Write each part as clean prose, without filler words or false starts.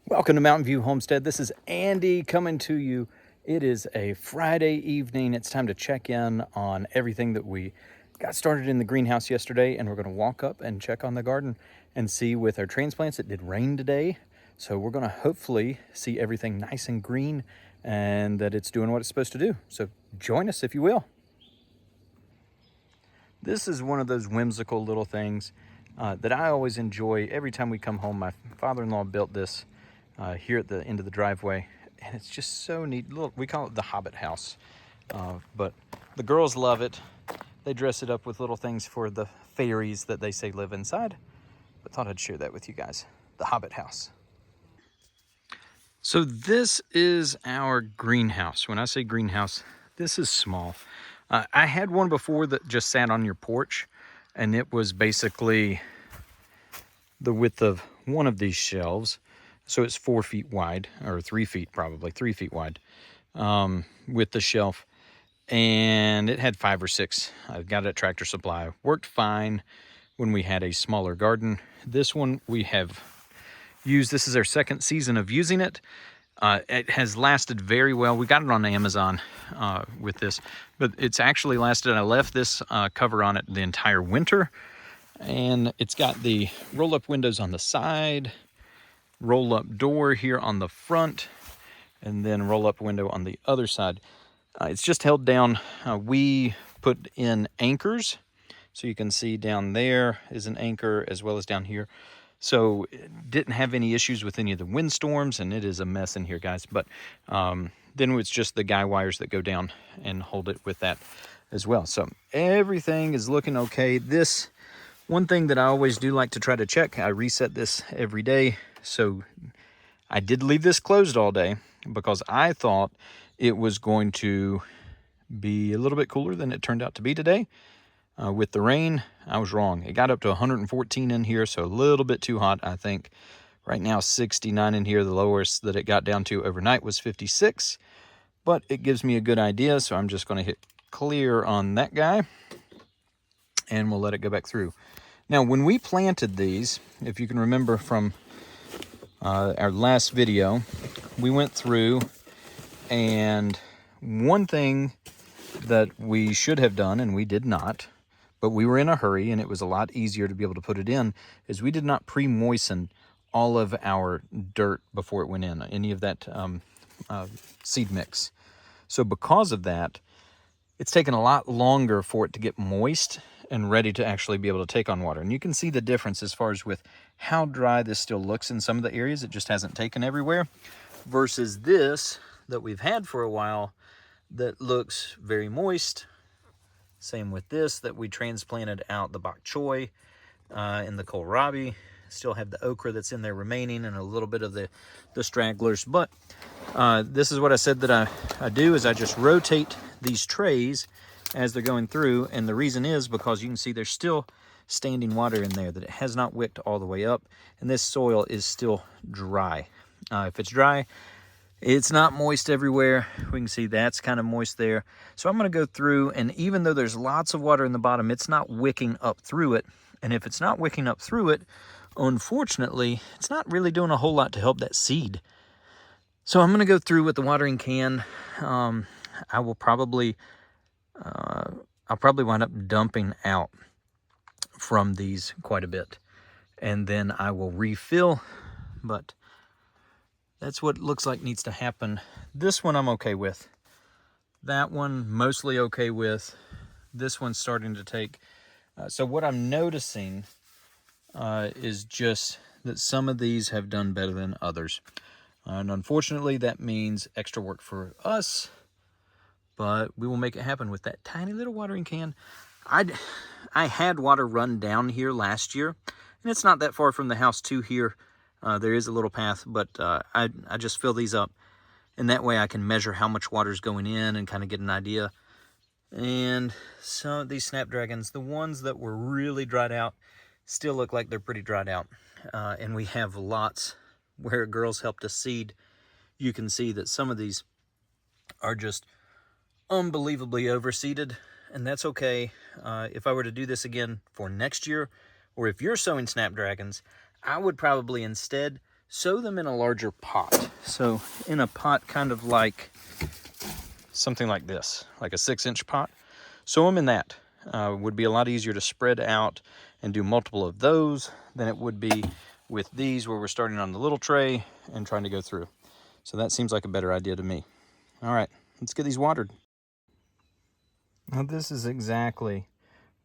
Welcome to Mountain View Homestead. This is Andy coming to you. It is a Friday evening. It's time to check in on everything that we got started in the greenhouse yesterday, and we're going to walk up and check on the garden and see with our transplants. It did rain today, so we're going to hopefully see everything nice and green and that it's doing what it's supposed to do. So join us if you will. This is one of those whimsical little things that I always enjoy every time we come home. My father-in-law built this here at the end of the driveway, and it's just so neat. We call it the Hobbit House, but the girls love it. They dress it up with little things for the fairies that they say live inside, but thought I'd share that with you guys. The Hobbit House. So this is our greenhouse. When I say greenhouse, this is small. I had one before that just sat on your porch, and it was basically the width of one of these shelves. So it's 4 feet wide, or 3 feet, probably 3 feet wide, with the shelf. And it had 5 or 6. I got it at Tractor Supply. Worked fine when we had a smaller garden. This one we have used. This is our second season of using it. It has lasted very well. We got it on Amazon with this, but it's actually lasted. I left this cover on it the entire winter. And it's got the roll-up windows on the side, roll-up door here on the front, and then roll-up window on the other side. It's just held down. We put in anchors, so you can see down there is an anchor as well as down here. So it didn't have any issues with any of the windstorms, and it is a mess in here, guys. But then it's just the guy wires that go down and hold it with that as well. So everything is looking okay. This one thing that I always do like to try to check, I reset this every day. So I did leave this closed all day because I thought it was going to be a little bit cooler than it turned out to be today. With the rain, I was wrong. It got up to 114 in here, so a little bit too hot, I think. Right now, 69 in here. The lowest that it got down to overnight was 56. But it gives me a good idea, so I'm just going to hit clear on that guy. And we'll let it go back through. Now, when we planted these, if you can remember from our last video, we went through, and one thing that we should have done, and we did not, but we were in a hurry and it was a lot easier to be able to put it in, is we did not pre-moisten all of our dirt before it went in, any of that seed mix. So because of that, it's taken a lot longer for it to get moist and ready to actually be able to take on water. And you can see the difference as far as with how dry this still looks in some of the areas. It just hasn't taken everywhere, versus this that we've had for a while that looks very moist. Same with this that we transplanted out the bok choy and the kohlrabi. Still have the okra that's in there remaining and a little bit of the stragglers. But this is what I said that I do, is I just rotate these trays as they're going through, and the reason is because you can see there's still standing water in there, that it has not wicked all the way up, and this soil is still dry. If it's dry, it's not moist everywhere. We can see that's kind of moist there. So I'm going to go through, and even though there's lots of water in the bottom, it's not wicking up through it. And if it's not wicking up through it, unfortunately, it's not really doing a whole lot to help that seed. So I'm going to go through with the watering can. I'll probably wind up dumping out from these quite a bit, and then I will refill, but that's what it looks like needs to happen. This one I'm okay with. That one mostly okay with. This one's starting to take. So what I'm noticing is just that some of these have done better than others. And unfortunately, that means extra work for us, but we will make it happen with that tiny little watering can. I had water run down here last year, and it's not that far from the house to here. There is a little path, but I just fill these up, and that way I can measure how much water is going in and kind of get an idea. And some of these snapdragons, the ones that were really dried out, still look like they're pretty dried out. And we have lots where girls helped us seed. You can see that some of these are just unbelievably overseeded, and that's okay. If I were to do this again for next year, or if you're sowing snapdragons, I would probably instead sow them in a larger pot. So in a pot kind of like something like this, like a 6-inch pot. Sow them in that. Would be a lot easier to spread out and do multiple of those than it would be with these where we're starting on the little tray and trying to go through. So that seems like a better idea to me. All right, let's get these watered. Now this is exactly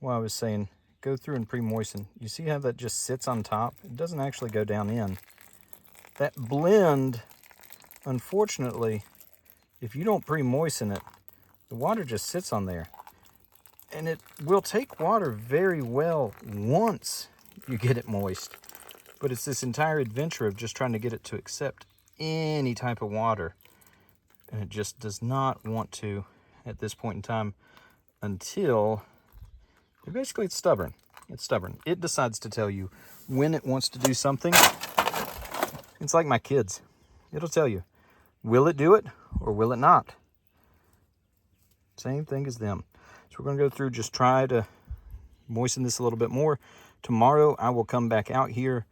why I was saying go through and pre-moisten. You see how that just sits on top? It doesn't actually go down in. That blend, unfortunately, if you don't pre-moisten it, the water just sits on there. And it will take water very well once you get it moist. But it's this entire adventure of just trying to get it to accept any type of water. And it just does not want to at this point in time until basically it's stubborn. It's stubborn. It decides to tell you when it wants to do something. It's like my kids. It'll tell you, will it do it or will it not? Same thing as them. So we're going to go through, just try to moisten this a little bit more. Tomorrow I will come back out here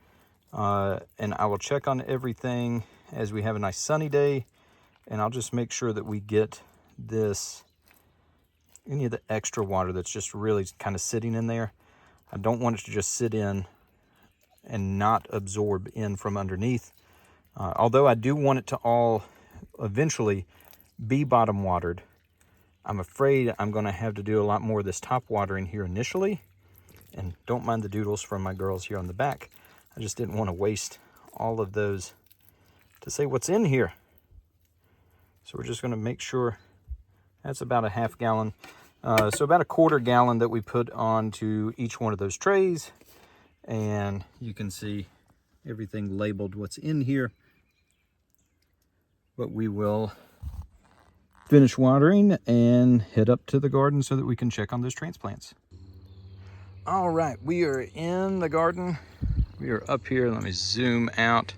and I will check on everything as we have a nice sunny day. And I'll just make sure that we get this, any of the extra water that's just really kind of sitting in there. I don't want it to just sit in and not absorb in from underneath. Although I do want it to all eventually be bottom watered. I'm afraid I'm going to have to do a lot more of this top watering here initially. And don't mind the doodles from my girls here on the back. I just didn't want to waste all of those to say what's in here. So we're just going to make sure that's about a half gallon. So about a quarter gallon that we put onto each one of those trays. And you can see everything labeled what's in here. But we will finish watering and head up to the garden so that we can check on those transplants. All right, we are in the garden. We are up here. Let me zoom out.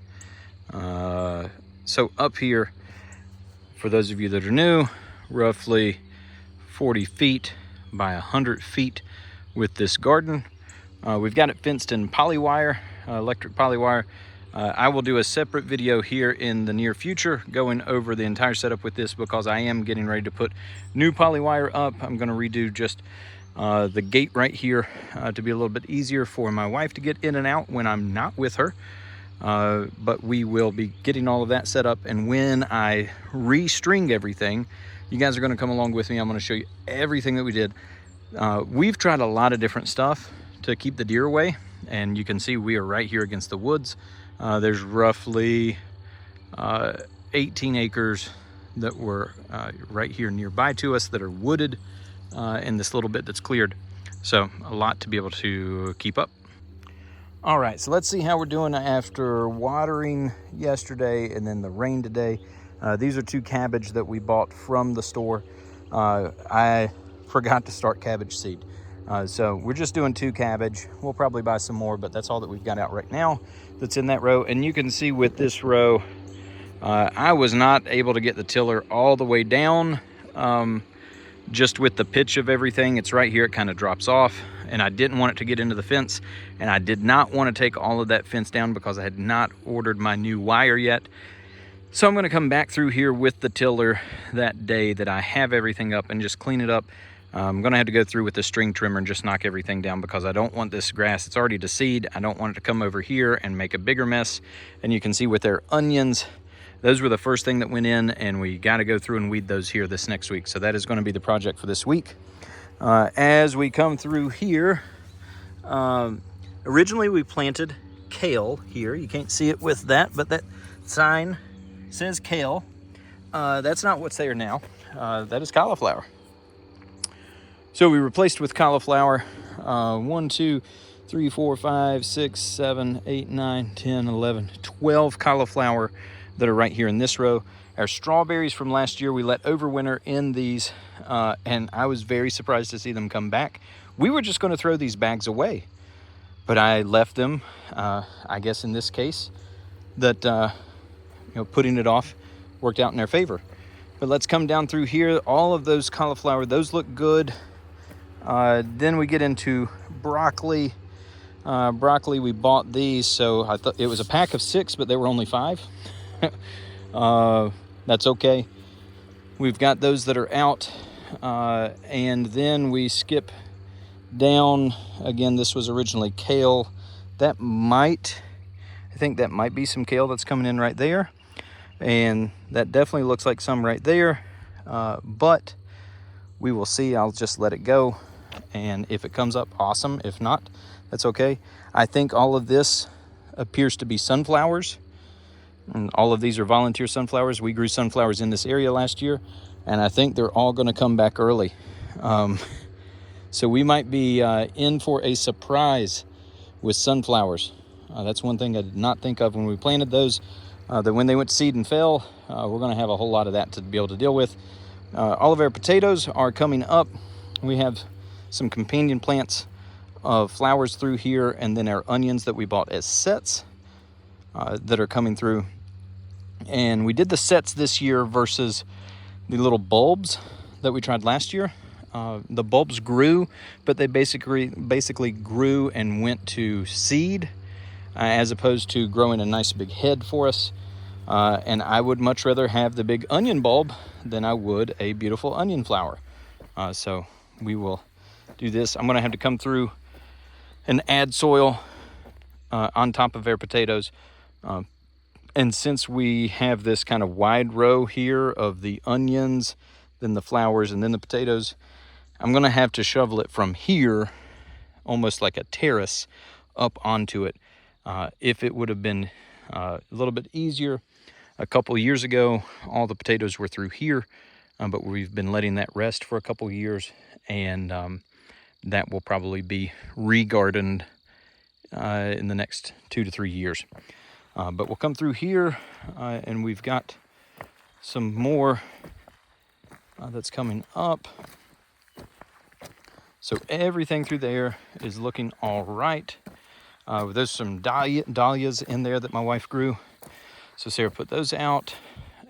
So up here, for those of you that are new, roughly 40 feet by 100 feet with this garden. We've got it fenced in polywire, electric polywire. I will do a separate video here in the near future going over the entire setup with this because I am getting ready to put new polywire up. I'm going to redo just the gate right here to be a little bit easier for my wife to get in and out when I'm not with her. But we will be getting all of that set up, and when I restring everything, you guys are going to come along with me. I'm going to show you everything that we did. We've tried a lot of different stuff to keep the deer away, and you can see we are right here against the woods. There's roughly 18 acres that were right here nearby to us that are wooded in this little bit that's cleared. So a lot to be able to keep up. All right, so let's see how we're doing after watering yesterday and then the rain today. These are 2 cabbage that we bought from the store. I forgot to start cabbage seed. So we're just doing 2 cabbage. We'll probably buy some more, but that's all that we've got out right now that's in that row. And you can see with this row, I was not able to get the tiller all the way down. Just with the pitch of everything, it's right here, it kind of drops off, and I didn't want it to get into the fence, and I did not want to take all of that fence down because I had not ordered my new wire yet. So I'm going to come back through here with the tiller that day that I have everything up and just clean it up. I'm going to have to go through with the string trimmer and just knock everything down because I don't want this grass, it's already to seed. I don't want it to come over here and make a bigger mess. And you can see with their onions, those were the first thing that went in, and we got to go through and weed those here this next week. So that is going to be the project for this week. As we come through here, originally we planted kale here. You can't see it with that, but that sign says kale. That's not what's there now. That is cauliflower. So we replaced with cauliflower. 1, 2, 3, 4, 5, 6, 7, 8, 9, 10, 11, 12 cauliflower that are right here in this row. Our strawberries from last year, we let overwinter in these, and I was very surprised to see them come back. We were just going to throw these bags away, but I left them. I guess in this case, that putting it off worked out in their favor. But let's come down through here. All of those cauliflower, those look good. Then we get into broccoli. Broccoli, we bought these, so I thought it was a pack of 6, but they were only 5. That's okay. We've got those that are out, and then we skip down. Again, this was originally kale. I think that might be some kale that's coming in right there, and that definitely looks like some right there, but we will see. I'll just let it go, and if it comes up, awesome. If not, that's okay. I think all of this appears to be sunflowers, and all of these are volunteer sunflowers. We grew sunflowers in this area last year, and I think they're all going to come back early. So we might be in for a surprise with sunflowers. That's one thing I did not think of when we planted those, that when they went to seed and fell, we're going to have a whole lot of that to be able to deal with. All of our potatoes are coming up. We have some companion plants of flowers through here, and then our onions that we bought as sets that are coming through. And we did the sets this year versus the little bulbs that we tried last year. The bulbs grew, but they basically grew and went to seed, as opposed to growing a nice big head for us. And I would much rather have the big onion bulb than I would a beautiful onion flower. So we will do this. I'm going to have to come through and add soil on top of our potatoes. And since we have this kind of wide row here of the onions, then the flowers, and then the potatoes, I'm going to have to shovel it from here, almost like a terrace, up onto it. If it would have been a little bit easier a couple years ago, all the potatoes were through here, but we've been letting that rest for a couple years, and that will probably be re-gardened in the next 2 to 3 years. But we'll come through here, and we've got some more that's coming up. So everything through there is looking all right. There's some dahlias in there that my wife grew. So Sarah put those out.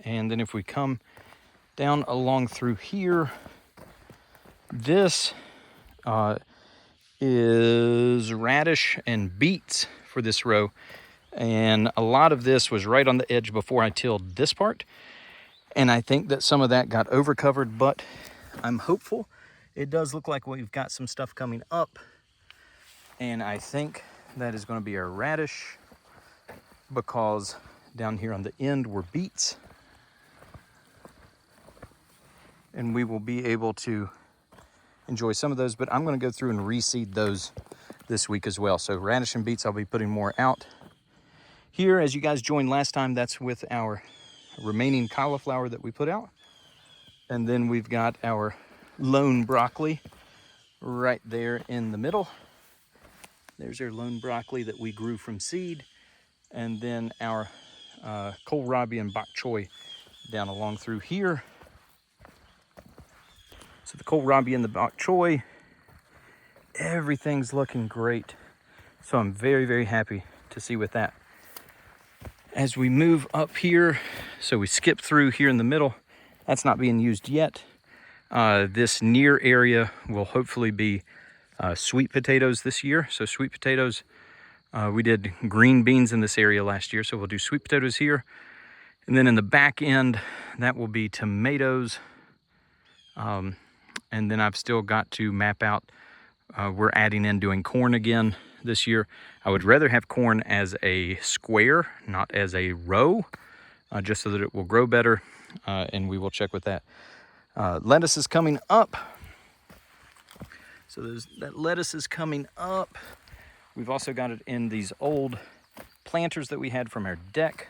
And then if we come down along through here, this is radish and beets for this row. And a lot of this was right on the edge before I tilled this part. And I think that some of that got overcovered, but I'm hopeful. It does look like we've got some stuff coming up. And I think that is going to be our radish, because down here on the end were beets. And we will be able to enjoy some of those, but I'm going to go through and reseed those this week as well. So radish and beets, I'll be putting more out. Here, as you guys joined last time, that's with our remaining cauliflower that we put out. And then we've got our lone broccoli right there in the middle. There's our lone broccoli that we grew from seed. And then our kohlrabi and bok choy down along through here. So the kohlrabi and the bok choy, everything's looking great. So I'm very, very happy to see with that. As we move up here, so we skip through here in the middle, that's not being used yet. This near area will hopefully be sweet potatoes this year. So sweet potatoes, we did green beans in this area last year, so we'll do sweet potatoes here. And then in the back end, that will be tomatoes. And then I've still got to map out, we're adding in doing corn again this year. I would rather have corn as a square, not as a row, just so that it will grow better, and we will check with that. Lettuce is coming up. So that lettuce is coming up. We've also got it in these old planters that we had from our deck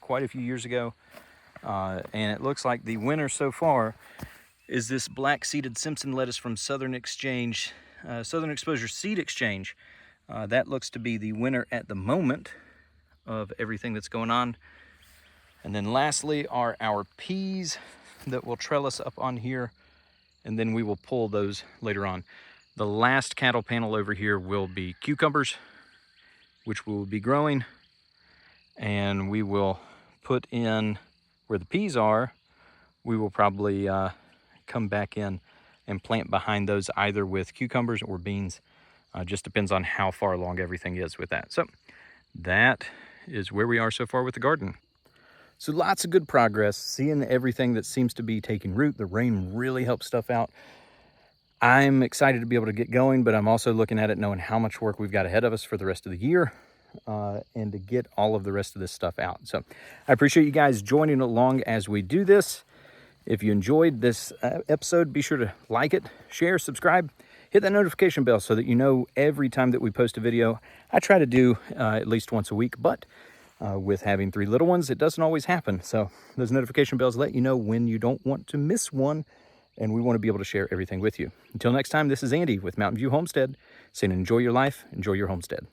quite a few years ago. And it looks like the winner so far is this black seeded Simpson lettuce from Southern Exposure Seed Exchange. That looks to be the winner at the moment of everything that's going on. And then lastly are our peas that will trellis up on here, and then we will pull those later on. The last cattle panel over here will be cucumbers, which we will be growing, and we will put in where the peas are. We will probably come back in and plant behind those, either with cucumbers or beans. Just depends on how far along everything is with that. So that is where we are so far with the garden. So lots of good progress, seeing everything that seems to be taking root. The rain really helps stuff out. I'm excited to be able to get going, but I'm also looking at it knowing how much work we've got ahead of us for the rest of the year, and to get all of the rest of this stuff out. So I appreciate you guys joining along as we do this. If you enjoyed this episode, be sure to like it, share, subscribe, hit that notification bell so that you know every time that we post a video. I try to do at least once a week, but with having 3 little ones, it doesn't always happen. So those notification bells let you know when you don't want to miss one, and we want to be able to share everything with you. Until next time, this is Andy with Mountain View Homestead saying enjoy your life, enjoy your homestead.